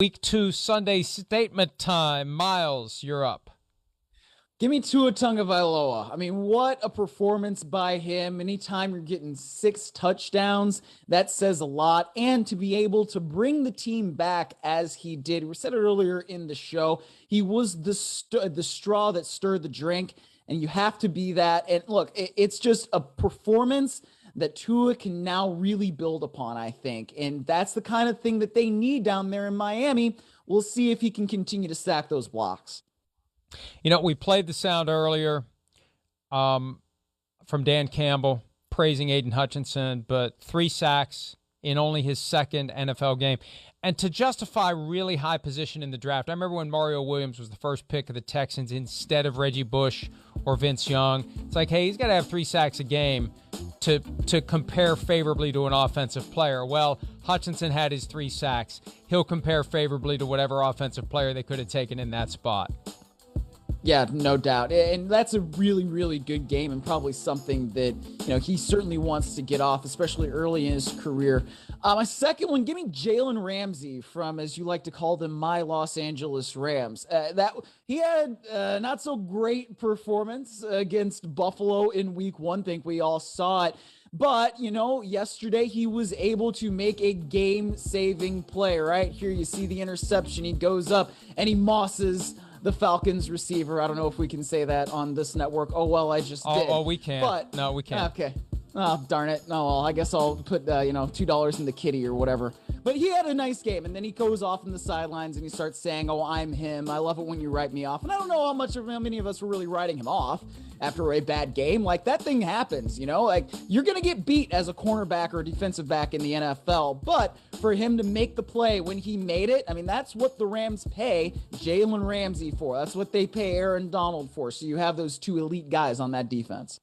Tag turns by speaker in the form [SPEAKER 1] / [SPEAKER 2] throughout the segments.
[SPEAKER 1] Week 2 Sunday statement time. Myles, you're up.
[SPEAKER 2] Give me Tua Tagovailoa. I mean, what a performance by him. Anytime you're getting 6 touchdowns, that says a lot. And to be able to bring the team back as he did, we said it earlier in the show, he was the straw that stirred the drink, and you have to be that. And look, it's just a performance that Tua can now really build upon, I think. And that's the kind of thing that they need down there in Miami. We'll see if he can continue to stack those blocks.
[SPEAKER 1] You know, we played the sound earlier from Dan Campbell praising Aidan Hutchinson, but 3 sacks in only his second NFL game. And to justify really high position in the draft, I remember when Mario Williams was the first pick of the Texans instead of Reggie Bush or Vince Young. It's like, hey, he's got to have 3 sacks a game to compare favorably to an offensive player. Well, Hutchinson had his 3 sacks. He'll compare favorably to whatever offensive player they could have taken in that spot.
[SPEAKER 2] Yeah, no doubt. And that's a really, really good game, and probably something that, he certainly wants to get off, especially early in his career. My second one, give me Jalen Ramsey from, as you like to call them, my Los Angeles Rams. He had not so great performance against Buffalo in week 1. I think we all saw it. But, yesterday he was able to make a game-saving play, right? Here you see the interception. He goes up and he mosses the Falcons receiver. I don't know if we can say that on this network. Oh, well, I just did.
[SPEAKER 1] Oh, we can't.
[SPEAKER 2] But,
[SPEAKER 1] no, we can't.
[SPEAKER 2] Okay. Oh, darn it. No, well, I guess I'll put, $2 in the kitty or whatever. But he had a nice game, and then he goes off in the sidelines and he starts saying, oh, I'm him. I love it when you write me off. And I don't know how many of us were really writing him off after a bad game. Like, that thing happens, Like, you're going to get beat as a cornerback or a defensive back in the NFL. But for him to make the play when he made it, I mean, that's what the Rams pay Jalen Ramsey for. That's what they pay Aaron Donald for. So you have those 2 elite guys on that defense.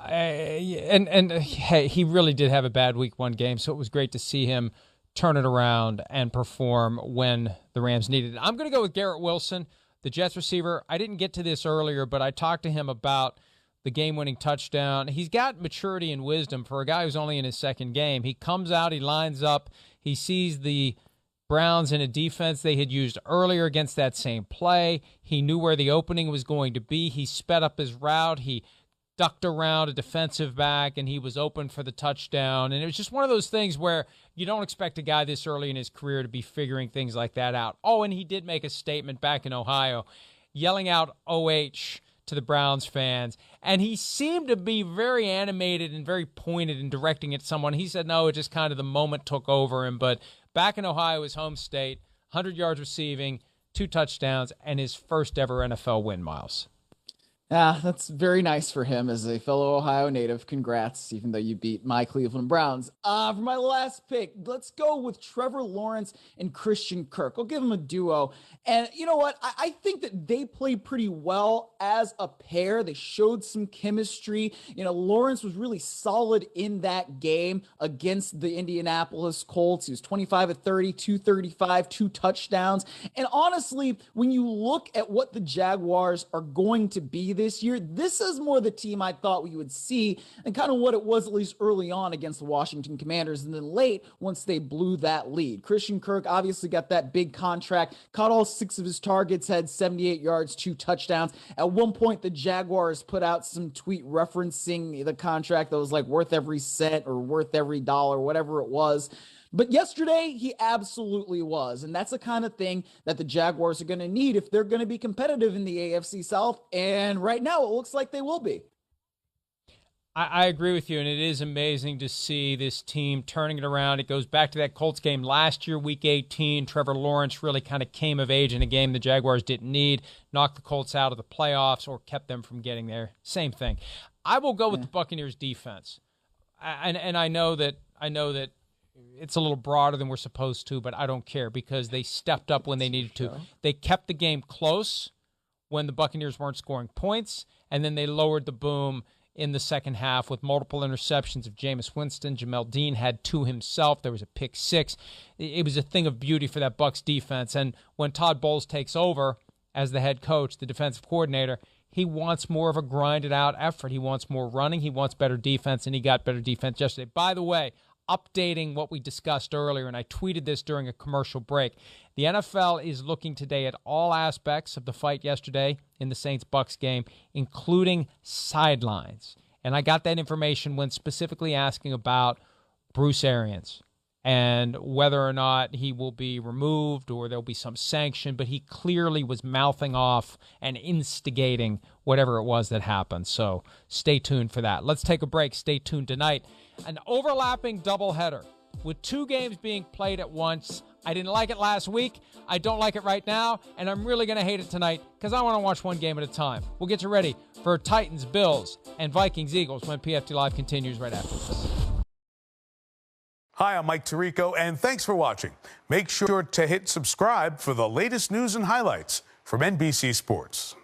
[SPEAKER 1] Hey, he really did have a bad week 1 game, so it was great to see him turn it around and perform when the Rams needed it. I'm going to go with Garrett Wilson, the Jets receiver. I didn't get to this earlier, but I talked to him about the game-winning touchdown. He's got maturity and wisdom for a guy who's only in his second game. He comes out, he lines up, he sees the Browns in a defense they had used earlier against that same play. He knew where the opening was going to be. He sped up his route. He ducked around a defensive back, and he was open for the touchdown. And it was just one of those things where you don't expect a guy this early in his career to be figuring things like that out. Oh, and he did make a statement back in Ohio, yelling out OH to the Browns fans. And he seemed to be very animated and very pointed in directing it at someone. He said, no, it just kind of the moment took over him. But back in Ohio, his home state, 100 yards receiving, 2 touchdowns, and his first ever NFL win, Myles.
[SPEAKER 2] Yeah, that's very nice for him as a fellow Ohio native. Congrats, even though you beat my Cleveland Browns. For my last pick, let's go with Trevor Lawrence and Christian Kirk. I'll give them a duo. And you know what? I think that they played pretty well as a pair. They showed some chemistry. Lawrence was really solid in that game against the Indianapolis Colts. He was 25 of 30, 235, 2 touchdowns. And honestly, when you look at what the Jaguars are going to be this year, this is more the team I thought we would see, and kind of what it was at least early on against the Washington Commanders, and then late once they blew that lead. Christian Kirk obviously got that big contract, caught all 6 of his targets, had 78 yards, 2 touchdowns. At one point, the Jaguars put out some tweet referencing the contract that was like worth every cent or worth every dollar, whatever it was. But yesterday, he absolutely was. And that's the kind of thing that the Jaguars are going to need if they're going to be competitive in the AFC South. And right now, it looks like they will be.
[SPEAKER 1] I agree with you, and it is amazing to see this team turning it around. It goes back to that Colts game last year, Week 18. Trevor Lawrence really kind of came of age in a game the Jaguars didn't need, knocked the Colts out of the playoffs or kept them from getting there. Same thing. I will go with the Buccaneers defense. And I know that it's a little broader than we're supposed to, but I don't care because they stepped up when they needed to. They kept the game close when the Buccaneers weren't scoring points, and then they lowered the boom in the second half with multiple interceptions of Jameis Winston. Jamel Dean had 2 himself. There was a pick 6. It was a thing of beauty for that Bucs defense. And when Todd Bowles takes over as the head coach, the defensive coordinator, he wants more of a grinded-out effort. He wants more running. He wants better defense, and he got better defense yesterday. By the way, updating what we discussed earlier, and I tweeted this during a commercial break. The NFL is looking today at all aspects of the fight yesterday in the Saints-Bucks game, including sidelines. And I got that information when specifically asking about Bruce Arians and whether or not he will be removed or there'll be some sanction, but he clearly was mouthing off and instigating whatever it was that happened. So stay tuned for that. Let's take a break. Stay tuned tonight. An overlapping doubleheader with 2 games being played at once. I didn't like it last week. I don't like it right now, and I'm really going to hate it tonight because I want to watch one game at a time. We'll get you ready for Titans, Bills, and Vikings, Eagles when PFT Live continues right after this.
[SPEAKER 3] Hi, I'm Mike Tirico, and thanks for watching. Make sure to hit subscribe for the latest news and highlights from NBC Sports.